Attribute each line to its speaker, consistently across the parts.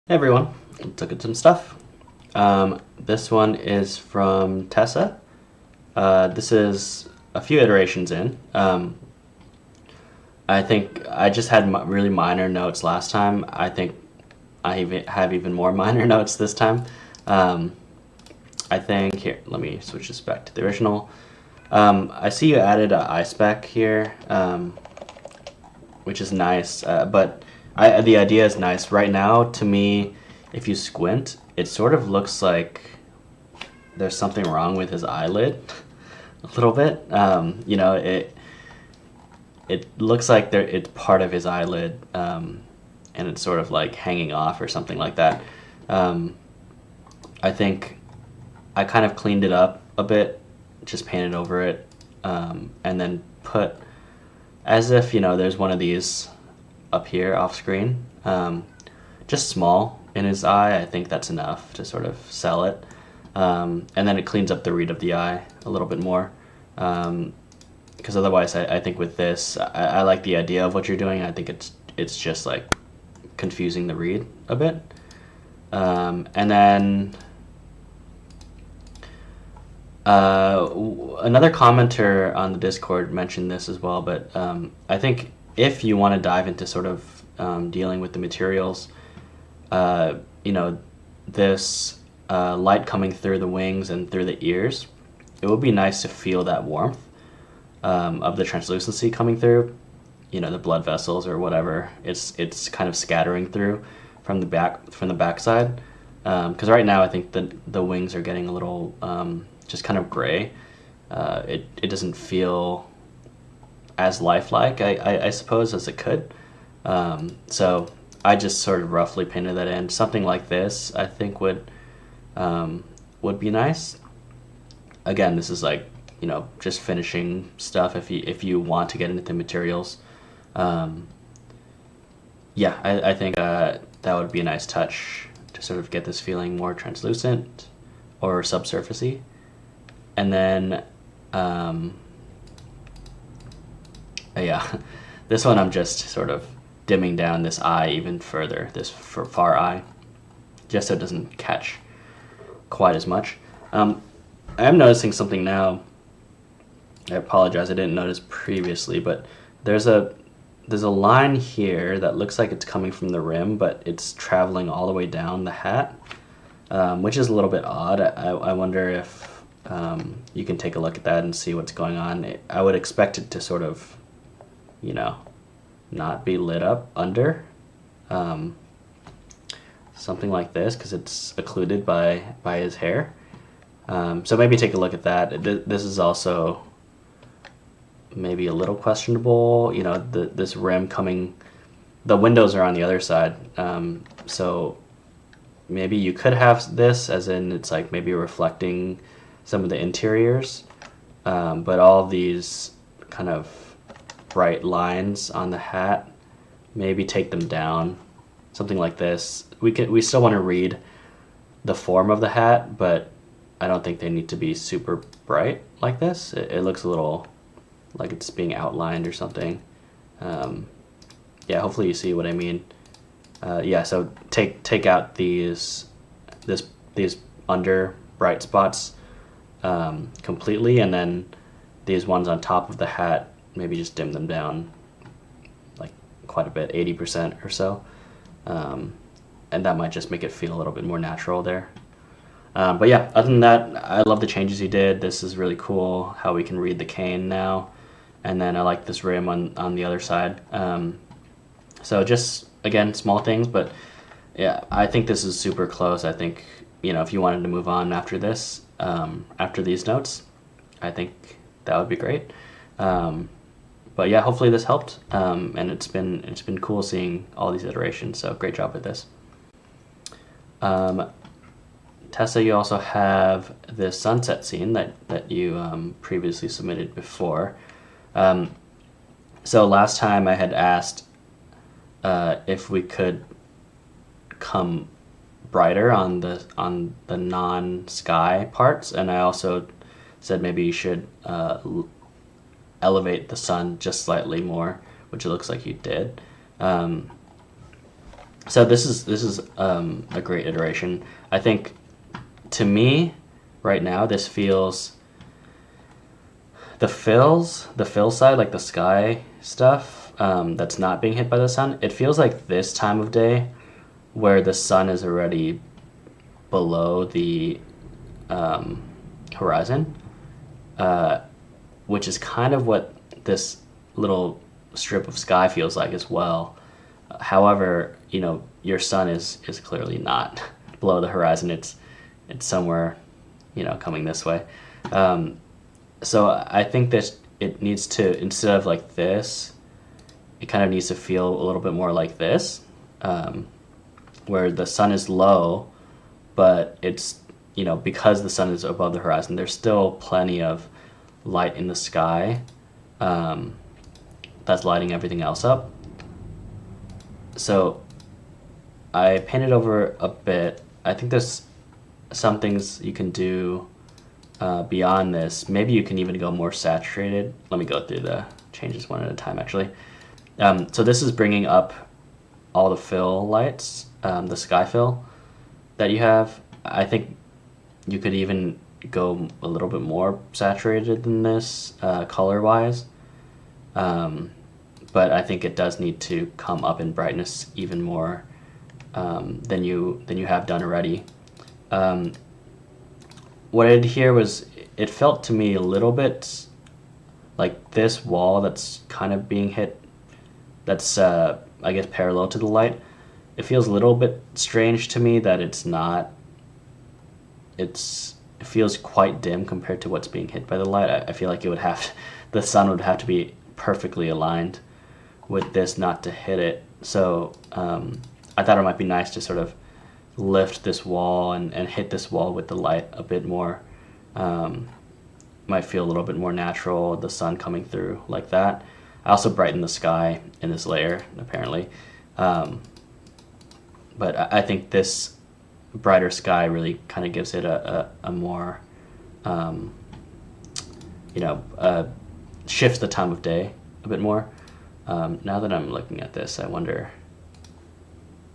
Speaker 1: Hey everyone, let's look at some stuff. This one is from Tessa. This is a few iterations in. I think I just had really minor notes last time. I think I have even more minor notes this time. Um, I think, here, let me switch this back to the original. I see you added a eye spec here, which is nice, but the idea is nice. Right now, to me, if you squint, it sort of looks like there's something wrong with his eyelid a little bit. It looks like it's part of his eyelid, and it's sort of like hanging off or something like that. I think I kind of cleaned it up a bit, just painted over it, and then put as if there's one of these up here off screen, just small in his eye. I think that's enough to sort of sell it, and then it cleans up the read of the eye a little bit more, because otherwise I think with this I like the idea of what you're doing. I think it's just like confusing the read a bit, and then another commenter on the Discord mentioned this as well, but I think if you want to dive into sort of dealing with the materials, this light coming through the wings and through the ears, it would be nice to feel that warmth of the translucency coming through, the blood vessels or whatever. It's kind of scattering through from the backside, because right now I think the wings are getting a little just kind of gray. It doesn't feel as lifelike, I suppose, as it could. So I just sort of roughly painted that in. Something like this, I think, would be nice. Again, this is like just finishing stuff. If you want to get into the materials, yeah, I think that would be a nice touch to sort of get this feeling more translucent or subsurfacey. And then, yeah, this one I'm just sort of dimming down this eye even further, this far eye, just so it doesn't catch quite as much. I am noticing something now. I apologize, I didn't notice previously, but there's a line here that looks like it's coming from the rim, but it's traveling all the way down the hat, which is a little bit odd. I wonder if you can take a look at that and see what's going on. I would expect it to sort of, not be lit up under, something like this, because it's occluded by his hair. So maybe take a look at that. This is also maybe a little questionable. This rim coming, the windows are on the other side, so maybe you could have this as in it's like maybe reflecting some of the interiors, but all of these kind of bright lines on the hat, maybe take them down, something like this. We still want to read the form of the hat, but I don't think they need to be super bright like this. It looks a little like it's being outlined or something. Yeah, hopefully you see what I mean. Yeah, so take out these under bright spots completely, and then these ones on top of the hat, maybe just dim them down like quite a bit, 80% or so, and that might just make it feel a little bit more natural there. But yeah, other than that, I love the changes you did. This is really cool how we can read the cane now, and then I like this rim on the other side. So just, again, small things, but yeah, I think this is super close. I think, if you wanted to move on after this, after these notes, I think that would be great. But yeah, hopefully this helped, and it's been cool seeing all these iterations. So great job with this. Tessa, you also have the sunset scene that you previously submitted before. So last time I had asked if we could come brighter on the non-sky parts, and I also said maybe you should elevate the sun just slightly more, which it looks like you did. So this is a great iteration. I think to me, right now, this feels the fill side, like the sky stuff that's not being hit by the sun. It feels like this time of day where the sun is already below the horizon, which is kind of what this little strip of sky feels like as well. However, your sun is clearly not below the horizon. It's somewhere, coming this way. So I think that it needs to, instead of like this, it kind of needs to feel a little bit more like this, where the sun is low, but it's, because the sun is above the horizon, there's still plenty of light in the sky that's lighting everything else up. So I painted over a bit. I think there's some things you can do beyond this. Maybe you can even go more saturated. Let me go through the changes one at a time, actually. So this is bringing up all the fill lights, the sky fill that you have. I think you could even go a little bit more saturated than this color-wise. But I think it does need to come up in brightness even more than you have done already. What I did here was, it felt to me a little bit like this wall that's kind of being hit, that's I guess parallel to the light. It feels a little bit strange to me that it's not, it feels quite dim compared to what's being hit by the light. I feel like the sun would have to be perfectly aligned with this not to hit it. So I thought it might be nice to sort of lift this wall and hit this wall with the light a bit more. Might feel a little bit more natural, the sun coming through like that. I also brightened the sky in this layer, apparently. But I think this brighter sky really kind of gives it a more, shifts the time of day a bit more. Now that I'm looking at this, I wonder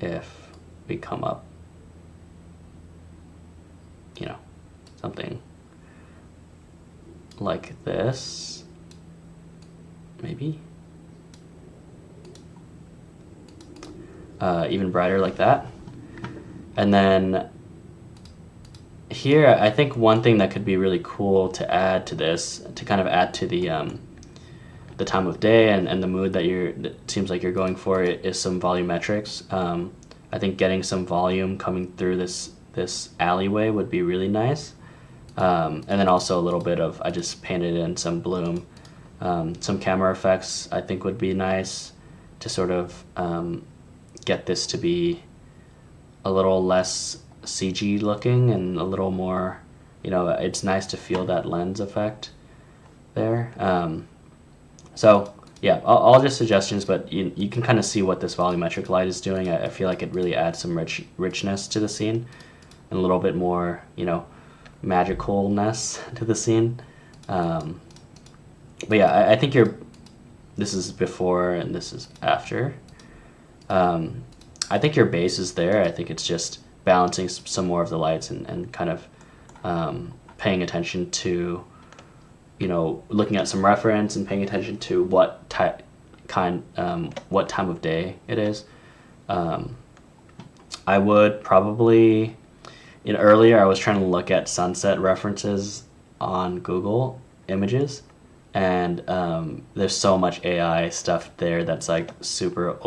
Speaker 1: if we come up, something like this, maybe. Even brighter like that. And then here, I think one thing that could be really cool to add to this, to kind of add to the time of day and the mood that it seems like you're going for, is some volumetrics. I think getting some volume coming through this alleyway would be really nice. And then also a little bit of, I just painted in some bloom. Some camera effects I think would be nice to sort of get this to be a little less CG looking and a little more, it's nice to feel that lens effect there. So yeah, all just suggestions, but you can kind of see what this volumetric light is doing. I feel like it really adds some richness to the scene and a little bit more, magicalness to the scene. But yeah, I think this is before and this is after. I think your base is there. I think it's just balancing some more of the lights and kind of paying attention to, looking at some reference and paying attention to what time of day it is. I would probably, earlier I was trying to look at sunset references on Google Images, and there's so much AI stuff there that's like super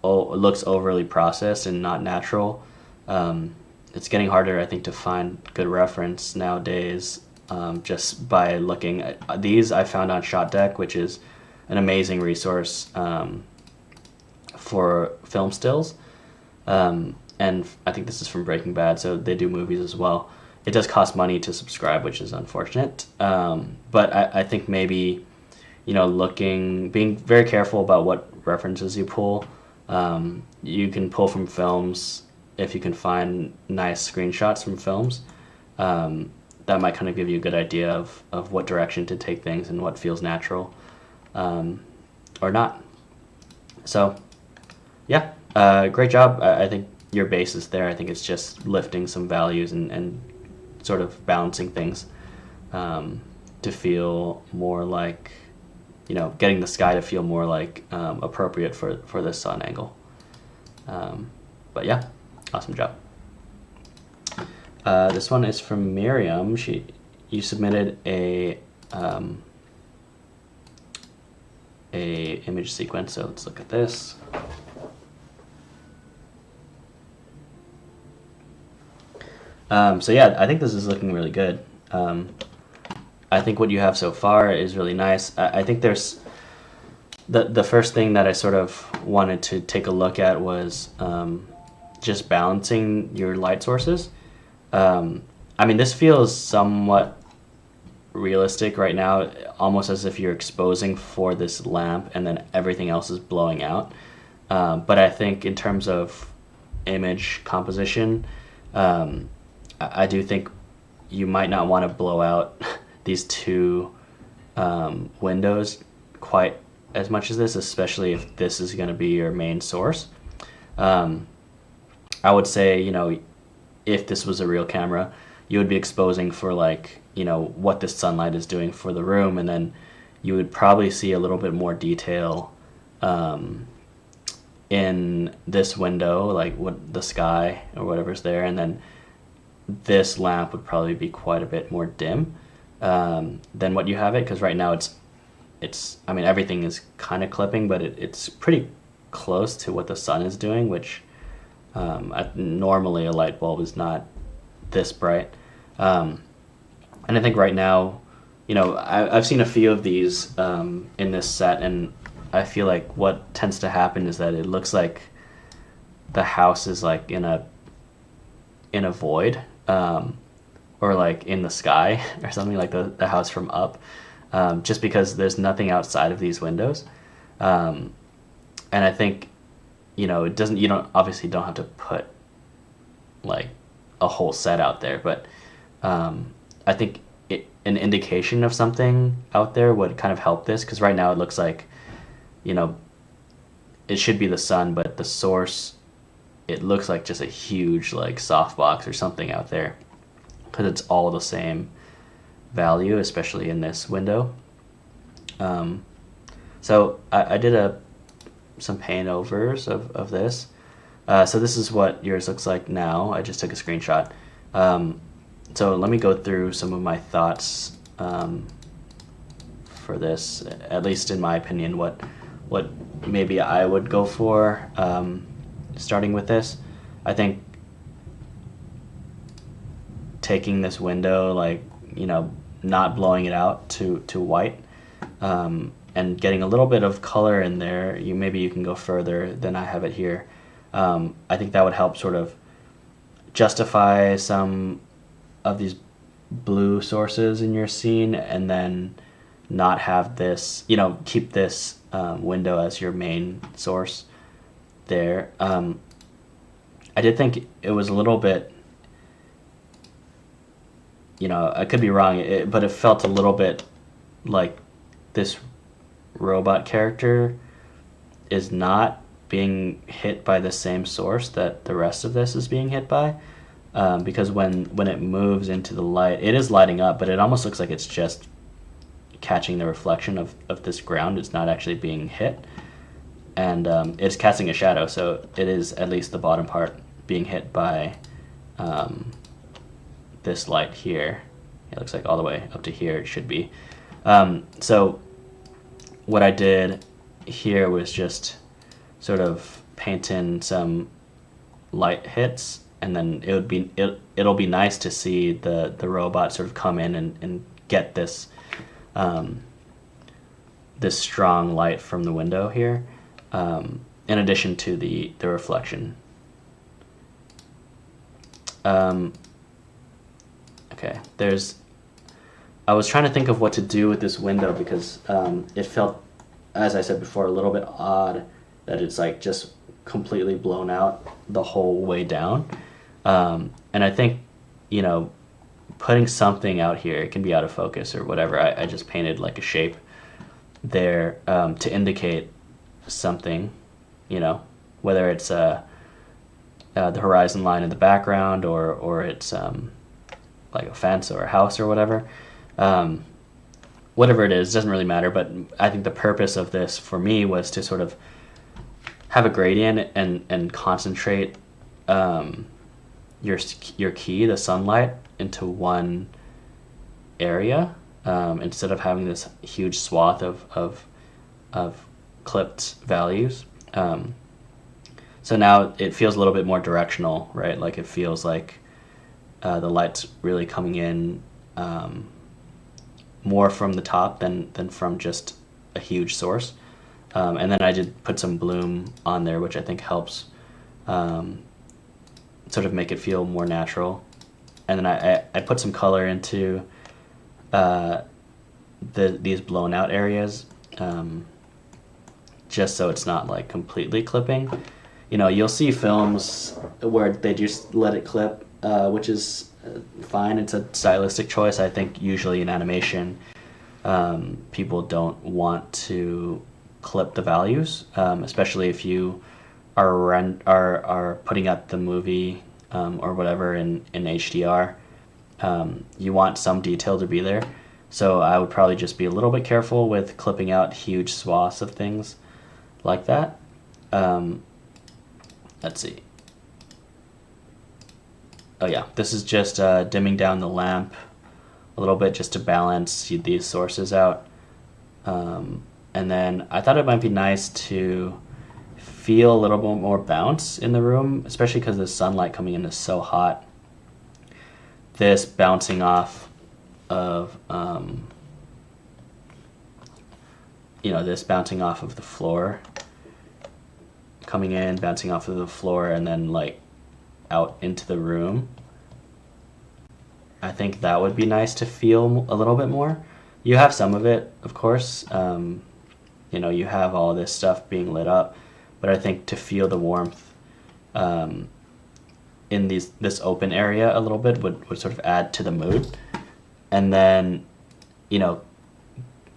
Speaker 1: looks overly processed and not natural. It's getting harder, I think, to find good reference nowadays, just by looking at these. I found on Shot Deck, which is an amazing resource for film stills. And I think this is from Breaking Bad, so they do movies as well. It does cost money to subscribe, which is unfortunate. But I think maybe, being very careful about what references you pull. You can pull from films if you can find nice screenshots from films. That might kind of give you a good idea of what direction to take things and what feels natural or not. So Yeah, great job. I think your base is there. I think it's just lifting some values and sort of balancing things to feel more like, getting the sky to feel more like appropriate for this sun angle. But yeah, awesome job. This one is from Miriam. You submitted a image sequence. So let's look at this. So yeah, I think this is looking really good. I think what you have so far is really nice. I think there's the first thing that I sort of wanted to take a look at was just balancing your light sources. I mean, this feels somewhat realistic right now, almost as if you're exposing for this lamp and then everything else is blowing out. But I think in terms of image composition, I do think you might not want to blow out these two windows quite as much as this, especially if this is going to be your main source. I would say, if this was a real camera, you would be exposing for what this sunlight is doing for the room, and then you would probably see a little bit more detail in this window, like what the sky or whatever's there, and then this lamp would probably be quite a bit more dim than what you have it, because right now it's I mean, everything is kind of clipping, but it's pretty close to what the sun is doing, which normally a light bulb is not this bright. And I think right now, I've seen a few of these in this set, and I feel like what tends to happen is that it looks like the house is like in a void, or like in the sky or something, like the house from Up, just because there's nothing outside of these windows. And I think, you obviously don't have to put like a whole set out there, but I think an indication of something out there would kind of help this, because right now it looks like, it should be the sun, but the source, it looks like just a huge like softbox or something out there, because it's all the same value, especially in this window. So I did some paint overs of this. So this is what yours looks like now. I just took a screenshot. So let me go through some of my thoughts for this, at least in my opinion, what maybe I would go for starting with this. I think taking this window, not blowing it out to white, and getting a little bit of color in there, maybe you can go further than I have it here. I think that would help sort of justify some of these blue sources in your scene, and then not have this, keep this window as your main source there. I did think it was a little bit, I could be wrong, but it felt a little bit like this robot character is not being hit by the same source that the rest of this is being hit by, because when it moves into the light, it is lighting up, but it almost looks like it's just catching the reflection of this ground. It's not actually being hit, and it's casting a shadow, so it is at least the bottom part being hit by this light here. It looks like all the way up to here it should be. So what I did here was just sort of paint in some light hits, and then it'll be nice to see the robot sort of come in and get this this strong light from the window here, in addition to the reflection. Okay, I was trying to think of what to do with this window, because it felt, as I said before, a little bit odd that it's like just completely blown out the whole way down. And I think, putting something out here, it can be out of focus or whatever. I just painted like a shape there to indicate something, whether it's the horizon line in the background, or it's like a fence or a house or whatever. Whatever it is, doesn't really matter. But I think the purpose of this for me was to sort of have a gradient and concentrate your key, the sunlight, into one area, instead of having this huge swath of clipped values. So now it feels a little bit more directional, right? Like it feels like the light's really coming in more from the top than from just a huge source. And then I did put some bloom on there, which I think helps sort of make it feel more natural. And then I put some color into these blown out areas, just so it's not like completely clipping. You know, you'll see films where they just let it clip, which is fine. It's a stylistic choice. I think usually in animation, people don't want to clip the values, especially if you are putting out the movie or whatever in HDR. You want some detail to be there. So I would probably just be a little bit careful with clipping out huge swaths of things like that. Let's see. Oh yeah, this is just dimming down the lamp a little bit just to balance these sources out. And then I thought it might be nice to feel a little bit more bounce in the room, especially because the sunlight coming in is so hot. This bouncing off of, this bouncing off of the floor, coming in, bouncing off of the floor, and then like out into the room. I think that would be nice to feel a little bit more. You have some of it, of course. You have all this stuff being lit up, but I think to feel the warmth in this open area a little bit would sort of add to the mood. And then,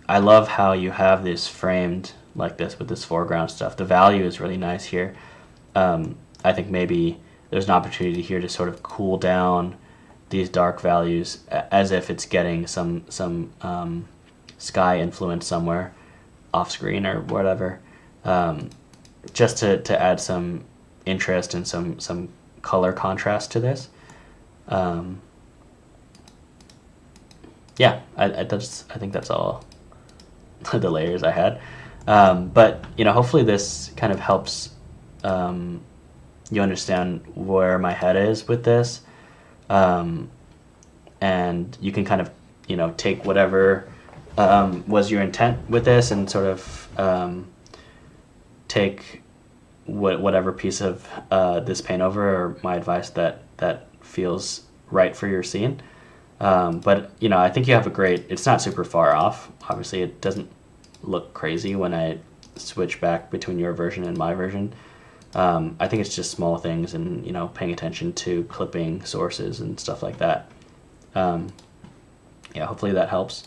Speaker 1: I love how you have this framed like this with this foreground stuff. The value is really nice here. I think maybe there's an opportunity here to sort of cool down these dark values as if it's getting some sky influence somewhere off screen or whatever, just to add some interest and some color contrast to this. I think that's all the layers I had. But hopefully this kind of helps you understand where my head is with this, and you can kind of take whatever was your intent with this and sort of take whatever piece of this paint over, or my advice that feels right for your scene. But I think you have it's not super far off. Obviously it doesn't look crazy when I switch back between your version and my version. I think it's just small things and paying attention to clipping sources and stuff like that. Hopefully that helps.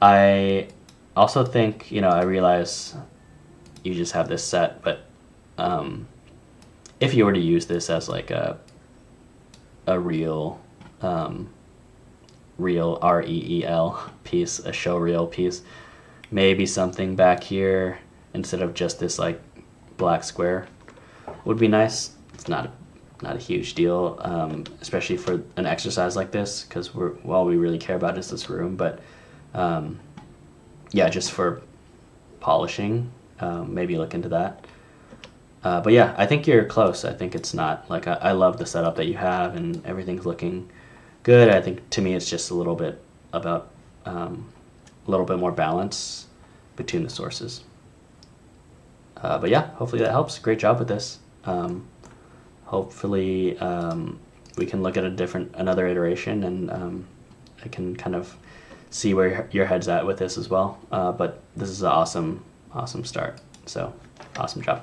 Speaker 1: I also think I realize you just have this set, but if you were to use this as like a real REEL piece, a show reel piece, maybe something back here instead of just this like black square would be nice. It's not a huge deal, especially for an exercise like this, because all we really care about is this room. But just for polishing, maybe look into that. But yeah, I think you're close. I think it's not like I love the setup that you have and everything's looking good. I think to me it's just a little bit about a little bit more balance between the sources. But yeah, hopefully that helps. Great job with this. Hopefully we can look at another iteration, and I can kind of see where your head's at with this as well. But this is an awesome start. So awesome job.